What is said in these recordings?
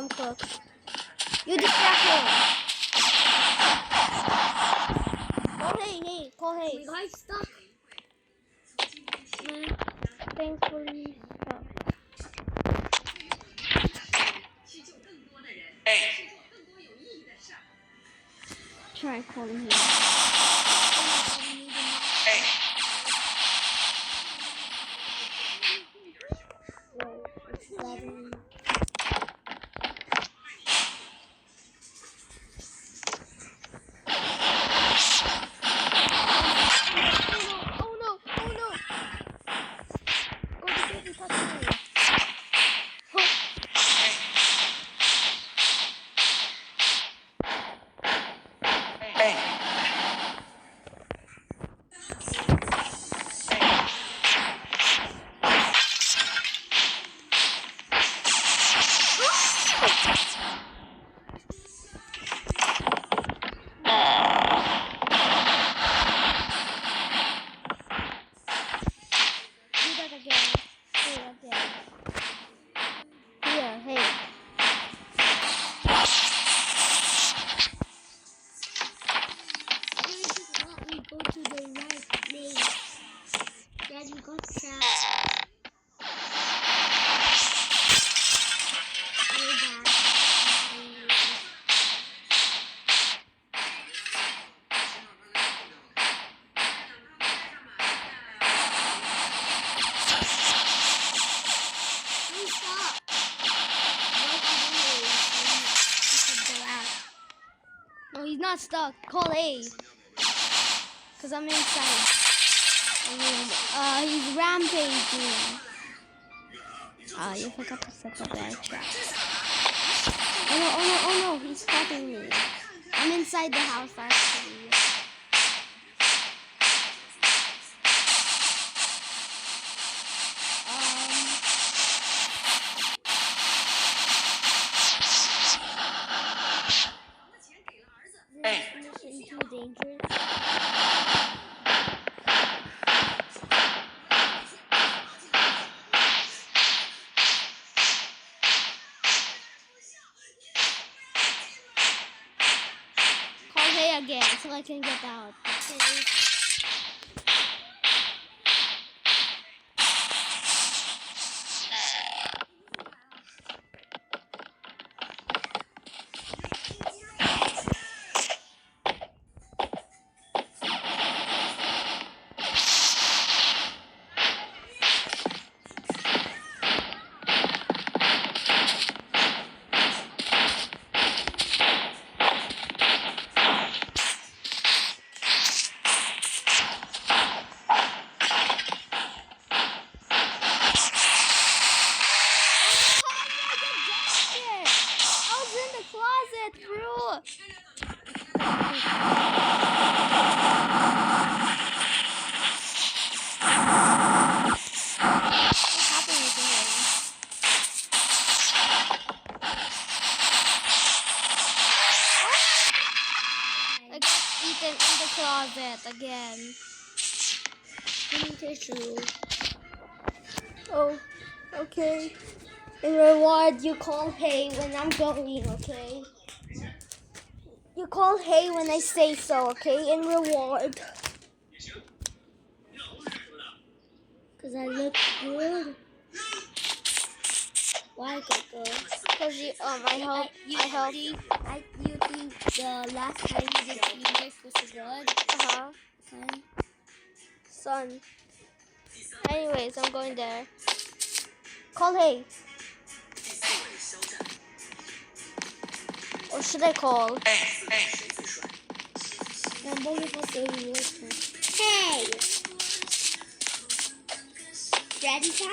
I'm cooked. You distract him. Hey, call hey. We got stuck. Thankfully. Try calling him. No, he's not stuck. Call A. Cause I'm inside. He's rampaging. You forgot to set the bad trap. Oh no, he's spotting me. I'm inside the house actually. Is too dangerous? Call Hay again so I can get out. Okay. Again. Tissue. Oh, okay. In reward, you call Hay when I'm going, okay? You call Hay when I say so, okay? In reward. Because I look good. Why good? Because you, I help. You think the last time you did Phoenix was good? Sun. Anyways, I'm going there. Call Hay. Or should I call? Hey! Daddy's there!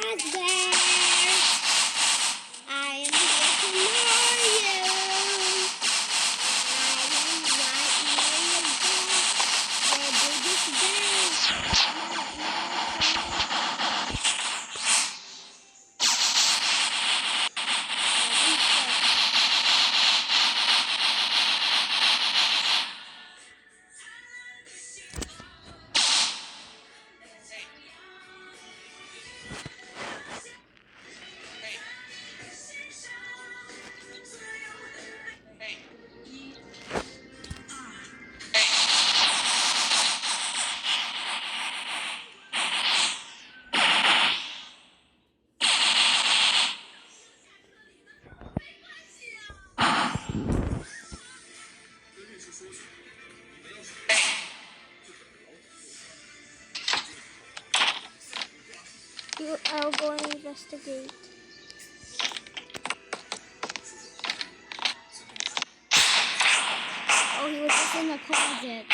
I am here to marry you! I am right near your door, the biggest bang! I'll go and investigate. Oh, he was just in the closet.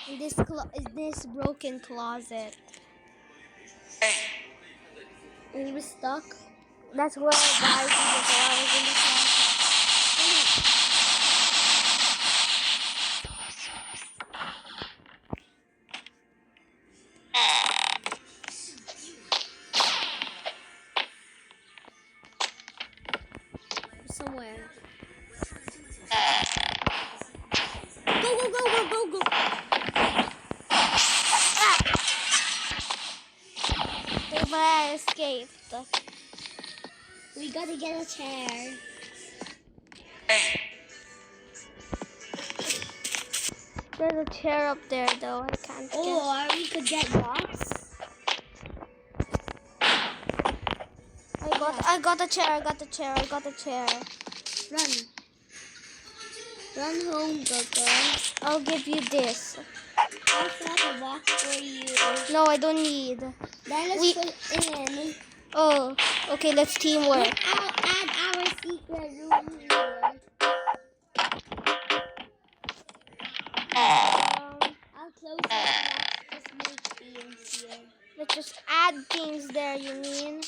In this broken closet. And he was stuck. That's where I died before I was in the closet. Somewhere. Go. But I escaped. We gotta get a chair. There's a chair up there though, I can't get. Or we could get box. I got the chair. Run home, Gogo. I'll give you this. I'll set a box for you. No, I don't need. Then let's put in. Oh, okay, let's teamwork. I'll add our secret room here. I'll close it and let's just make things here. Let's just add things there, you mean?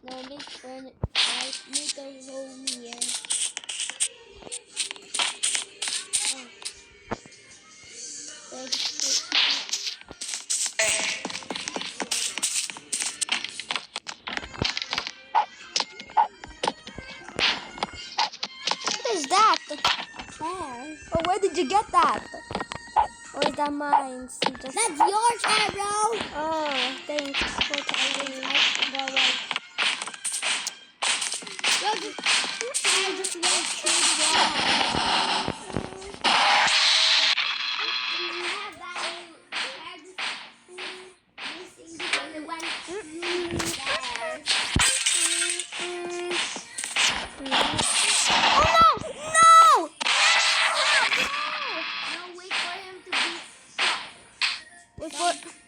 No, make a room here. What is that? Chair. Oh, where did you get that? Or is that mine? That's your chair, bro. Oh, thanks for telling me. I just went through the wall.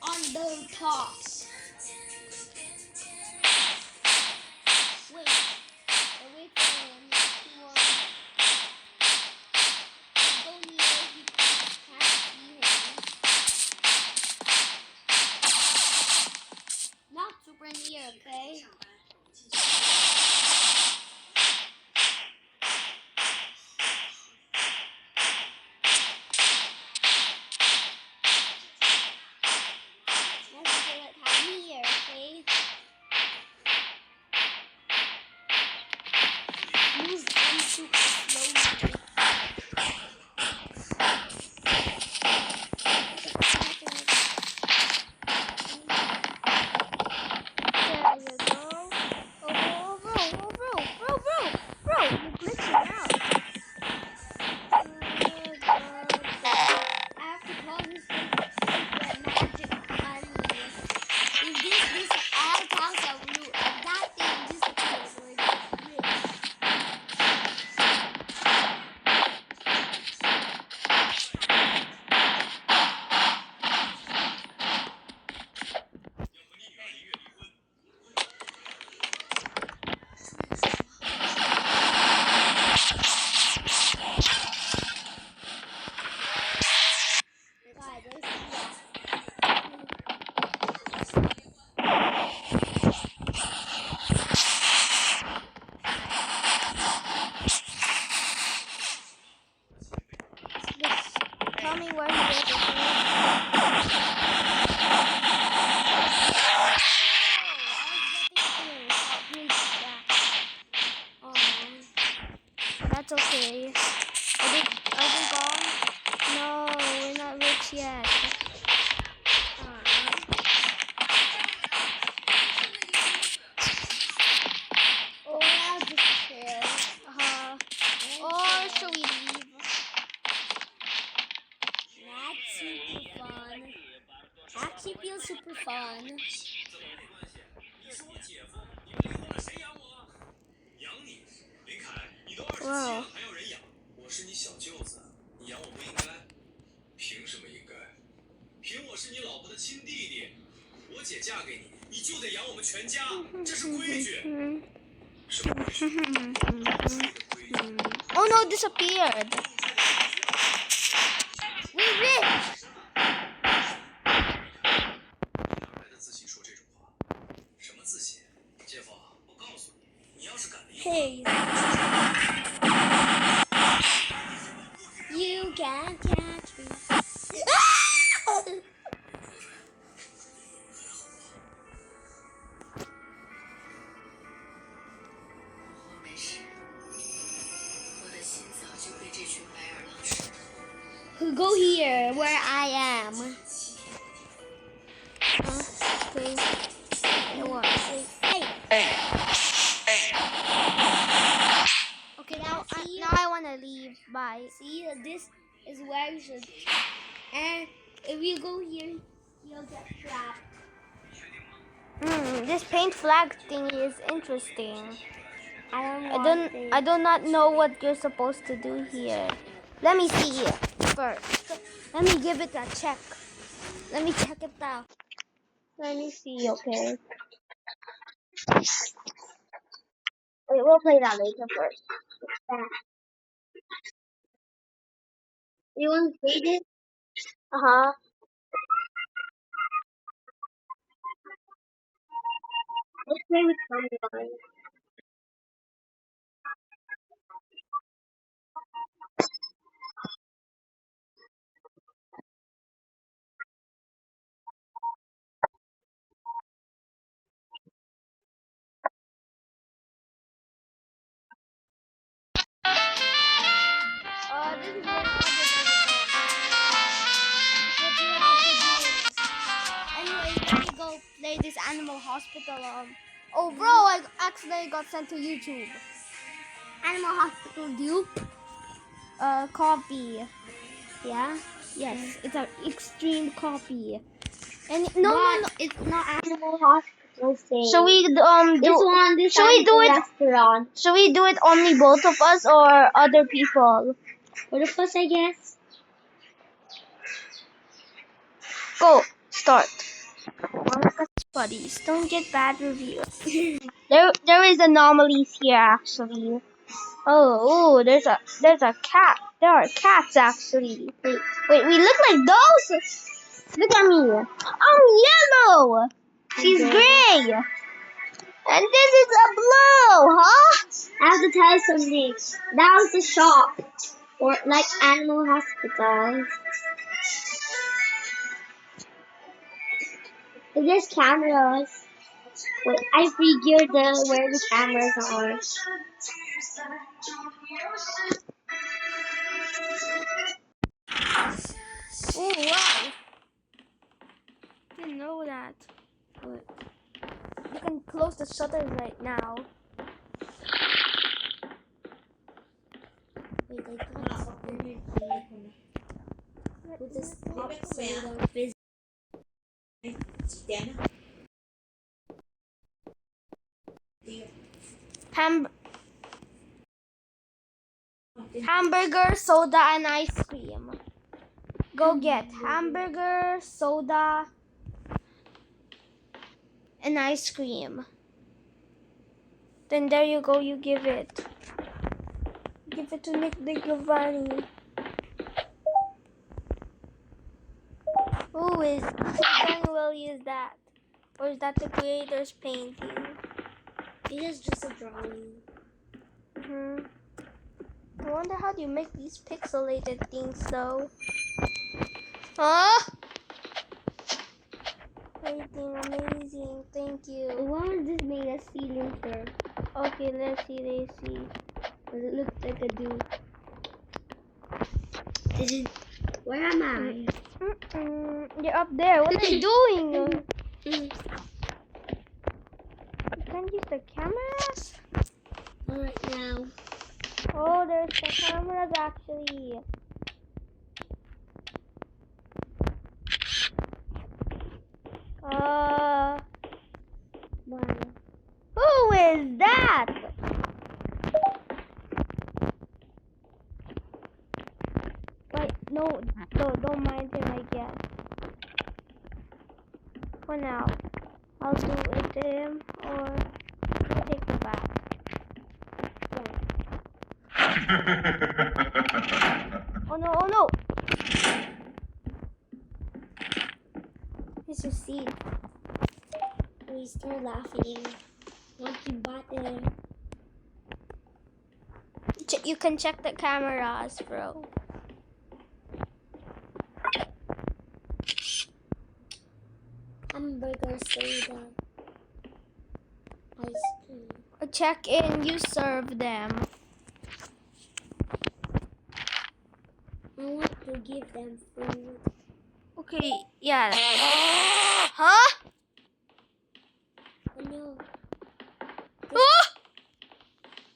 On the top. Wait for him. Go near, he can't see him. Not super near, okay? Tell me where he is. That's okay. Are we gone? No, we're not rich yet. Oh, I'll just chill. Or should we leave? That's super fun. Actually feels super fun. Wow. 亲弟弟，我姐嫁给你，你就得养我们全家，这是规矩。什么规矩？规矩。Oh no, disappeared. We're rich. 哪来的自信说这种话？什么自信？姐夫，我告诉你，你要是敢离婚， Hey, you can't catch me. 我没事，我的心早就被这群白眼狼渗透。Go here, where I am. Okay. I want to say, hey. Okay, now I want to leave. Bye. See, this is where you should. And if you go here, you'll get trapped. This paint flag thing is interesting. I do not know what you're supposed to do here. Let me see first. Let me give it a check. Let me check it out. Let me see, okay? Wait, we'll play that later first. You want to play this? Uh-huh. Let's play with someone. This is very Anyway, let me go play this Animal Hospital. Oh, bro, I accidentally got sent to YouTube. Animal Hospital dupe. Copy. Yeah. Yes, it's an extreme copy. And no, it's not Animal Hospital thing. Should we Should we do it? Restaurant. Should we do it only both of us or other people? Both of us, I guess. Go. Start. Buddies, don't get bad reviews. there is anomalies here actually. Oh, there's a cat. There are cats actually. Wait, we look like those. Look at me. I'm yellow. She's gray. And this is a blue, huh? I have to tell you something. That was the shop. Or like Animal Hospital. There's cameras. Wait, I figured where the cameras are. Oh wow! Didn't know that. But you can close the shutters right now. Wait, I got something. With this pop soda fizz. Hamburger, soda, and ice cream. Go get hamburger, soda, and ice cream. Then there you go, you give it. Give it to Nick Giovanni. Who will use that? Or is that the creator's painting? It is just a drawing. I wonder how do you make these pixelated things though? Huh? Everything amazing, thank you. Why is this made a ceiling for? Okay, let's see, Does it look like a dude? Where am I? You're up there. What are you doing? You can't use the cameras? Not right now. Oh, there's the cameras actually. Who is that? Wait, no, don't mind him, I guess. I'll do it to him, or I'll take the bat. Oh no, oh no! This is seed. We start laughing. Once you bought it. You can check the cameras, bro. Hamburger soda. Ice cream. Check in, you serve them. I want to give them food. Okay, yeah. Huh? Oh no. Ah!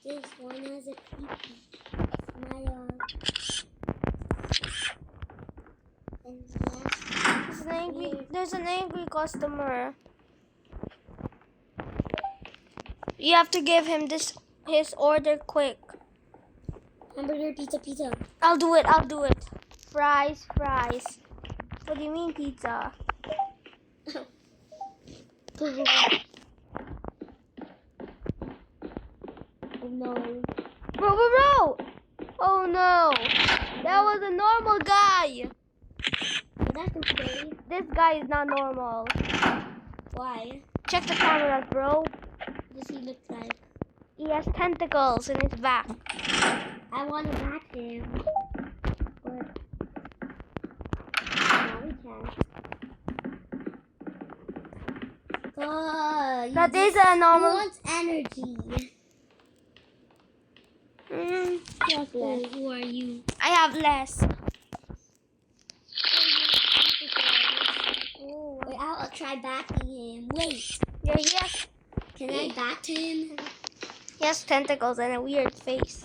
This one has a creepy smile. And There's an angry customer. You have to give him his order quick. hamburger, pizza. I'll do it. Fries. What do you mean pizza? Oh no. Bro! Oh no! That was a normal guy! That's okay. This guy is not normal. Why? Check the cameras, bro. What does he look like? He has tentacles in his back. I want to back him. But now we can't. God, That is a he normal. wants energy. Yes, Oh, who are you? I have less. Oh, wait, I'll try backing him. Wait, Yes. can I back him? He has tentacles and a weird face.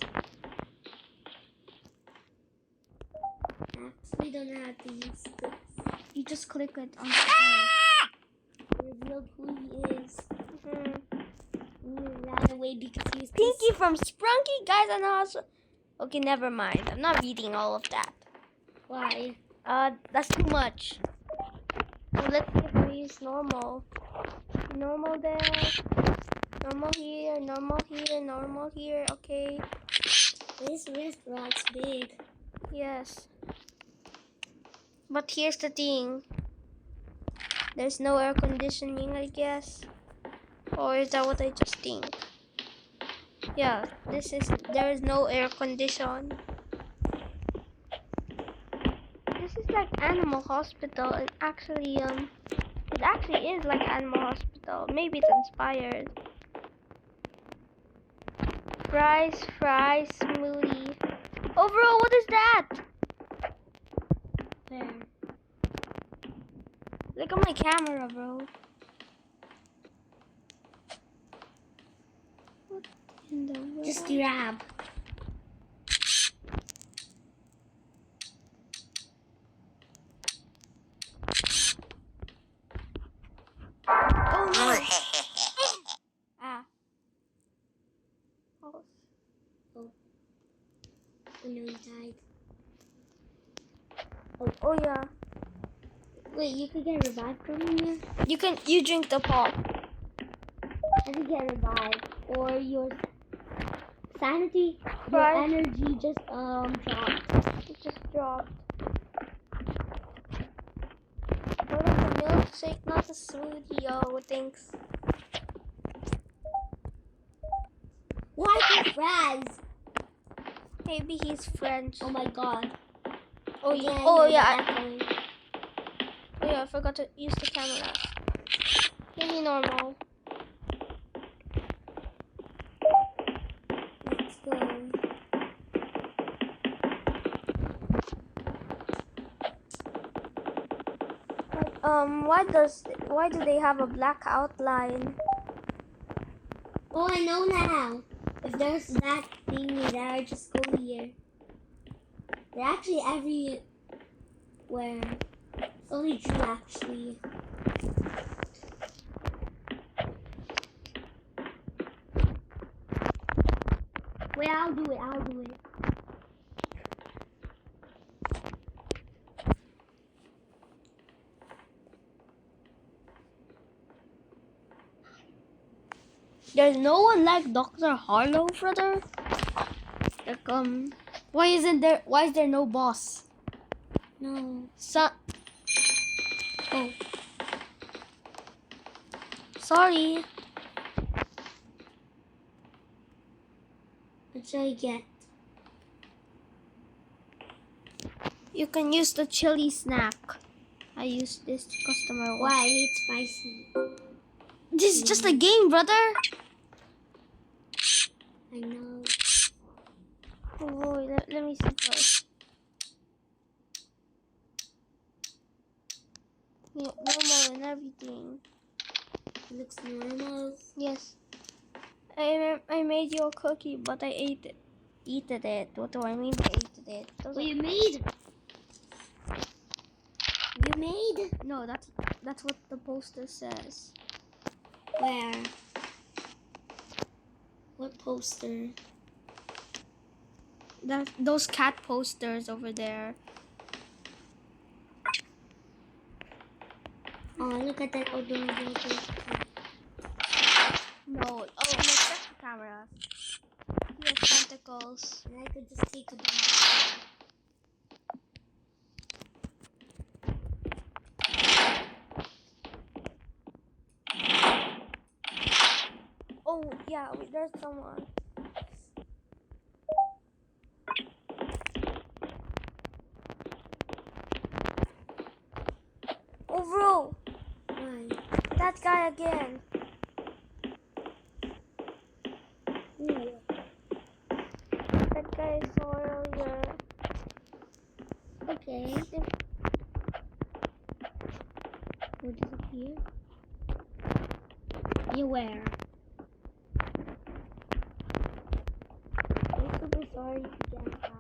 Actually, don't know how to use this. You just click it on Revealed who he is. the He ran away because he was Pinky from Sprunky, guys, and also. Okay, never mind. I'm not reading all of that. Why? That's too much. So let's see if he's normal. Normal there. Normal here. Normal here. Okay. This restaurant's big. Yes. But here's the thing. There's no air conditioning, I guess. Or is that what I just think? Yeah, there is no air condition. This is like animal hospital. It actually is like animal hospital. Maybe it's inspired. Fries, smoothie. Oh bro, what is that? There. Look at my camera, bro. What in the world? Just grab. Oh no! Ah. Oh. Oh no, he died. Oh yeah. Wait, you could get revived from here? You drink the pop. I could get revived. Or your sanity, your Right. energy just dropped. It just dropped. What is the milkshake, not the smoothie? Oh, thanks. Why the fries? Maybe he's French. Oh my god. Oh yeah. Again, Oh there's yeah. echoing. Oh yeah. I forgot to use the camera. Maybe normal. Let's go. Why do they have a black outline? Oh, I know now. If there's that thingy there, I just go here. They're actually everywhere. It's only Drew actually. Wait, I'll do it. There's no one like Dr. Harlow, brother. Like why is there no boss? No. Oh. Sorry. What should I get? You can use the chili snack. I use this customer. Why? I hate spicy. This is just a game, brother. I know. Oh, let me see first. Yeah, normal and everything. It looks normal. Yes. I made you a cookie, but I ate it. Eated it. What do I mean by ate it? What you made? You made? No, that's what the poster says. Where? What poster? Those cat posters over there. Oh, look at that adorable cat. No. Oh, let's check the camera. He has tentacles. And I could just take a bath. Oh yeah, there's someone. Oh bro, Why? that guy again. Ooh. That guy I saw earlier. Okay. Will disappear. You where? I'm super sorry to get that.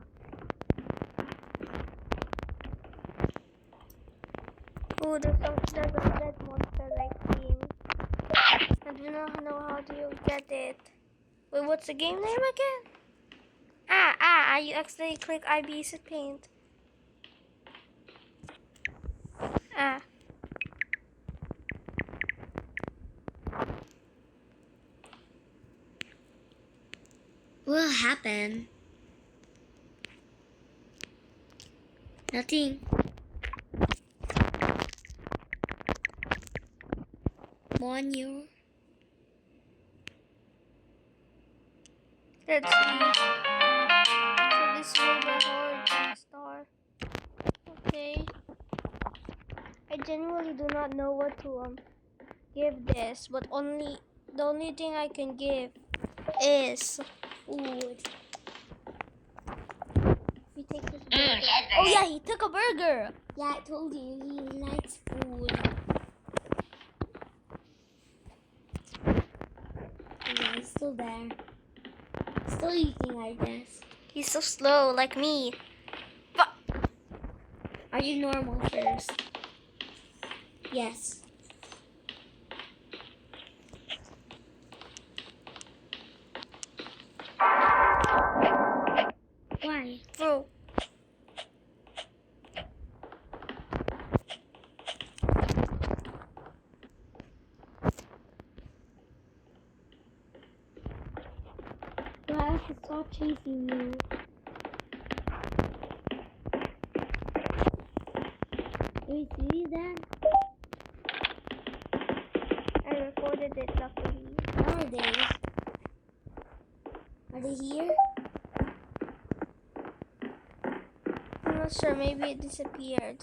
Oh, there's a dead monster like him. I do not know how do you get it. Wait, what's the game name again? You accidentally click IB's paint. What happened? Nothing. One year. Let's see. So this will be a origin star. Okay. I genuinely do not know what to give this, but the only thing I can give is food. He takes his burger. Oh yeah, he took a burger. Yeah, I told you he likes food. Yeah, he's still there. Still eating, I guess. He's so slow, like me. But Are you normal first? Yes. Why? bro, Do I have to stop chasing you? Do you see that? I recorded it luckily. Where are they? Are they here? I'm not sure. Maybe it disappeared.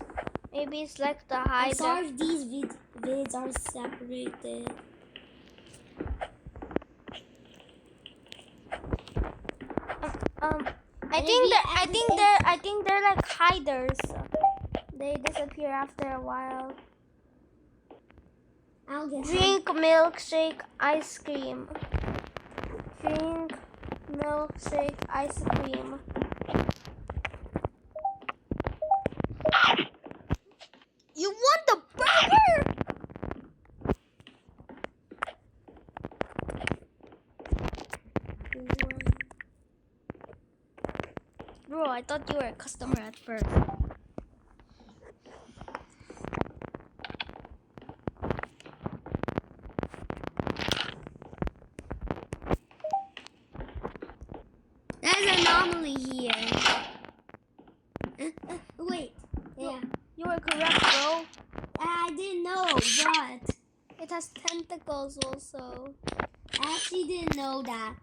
Maybe it's like the I'm hide. sorry if these vids are separated. I think they're like hiders. They disappear after a while. I'll get Drink milkshake ice cream. Drink milkshake ice cream. You want the burger? Bro, I thought you were a customer at first. has tentacles also. I actually didn't know that.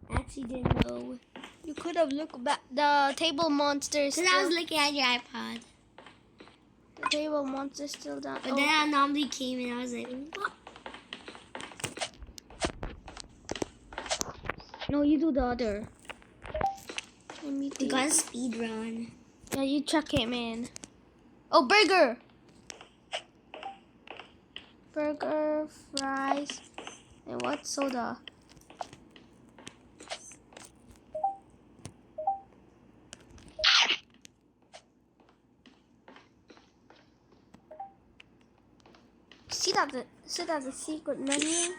I actually didn't know. You could have looked back. The table monster is Because I was still. looking at your iPod. The table monster is still down. But then I normally came and I was like, what? No, you do the other. Let me We think. got a speed run. Yeah, you check him in. Oh, burger! Burger, fries, and what? Soda. See that the secret menu?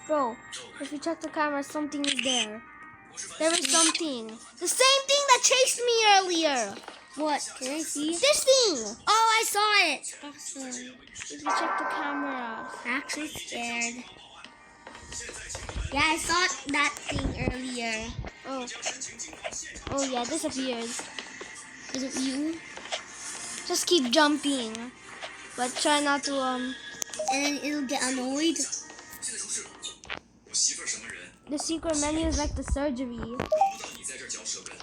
Bro, if you check the camera, something is there. There is something. The same thing that chased me earlier. What? Can I see? This thing. Oh, I saw it. Awesome. If you check the camera. I'm actually scared. Yeah, I saw that thing earlier. Oh. Oh yeah, disappears. Is it you? Just keep jumping. But try not to And then it'll get annoyed. 现在出事，我媳妇儿什么人？ The secret menu is like the surgery. 轮不到你在这儿嚼舌根。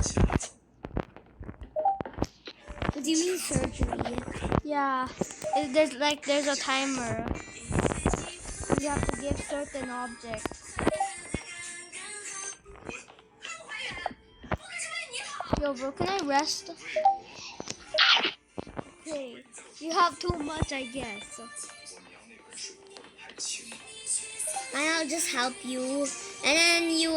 起来， What do you mean surgery? Yeah. There's a timer. You have to give certain objects. Yo, bro, can I rest? Okay. You have too much, I guess. 我娘那本书还轻。 And I'll just help you. And then you,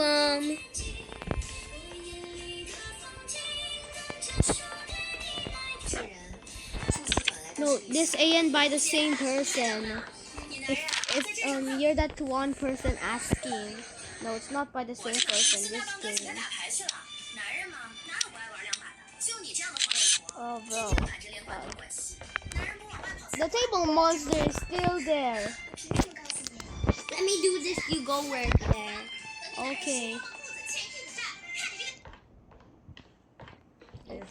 No, this ain't by the same person. If you're that one person asking. No, it's not by the same person. This game. 牌去了，男人嘛，哪有不爱玩两把的？就你这样的黄脸婆， Oh, 就 bro. 反着连环没关系。男人不往外跑， The table monster is still there. let me do this, you go right there. Okay.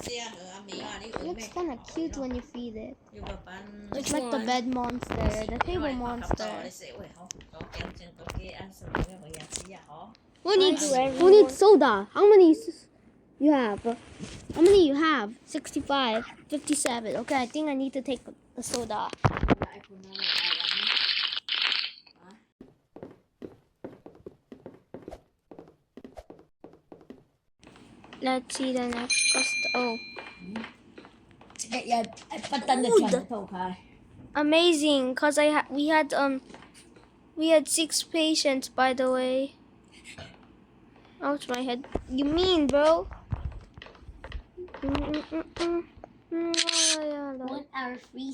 เสียเหอะมีว่านี่ It looks kind of cute when you feed it. อยู่กับปัน It's like the bed monster, the table ต่อ monster. เลยเสียเว้ยเขาเขาแกงเชิงตัวเกอันสมองอย่างเสียเขา Who needs soda? How many you have? How many you have? 65, 57. Okay, I think I need to take a soda. ไอ้คุณนั่นแหละไอ้วันนี้ Let's see the next Oh, อย่าไอ้ปัตตันจะชวนเท่าใคร amazing! Cause we had 6 patients, by the way. Ouch, my head. You mean, bro? What our free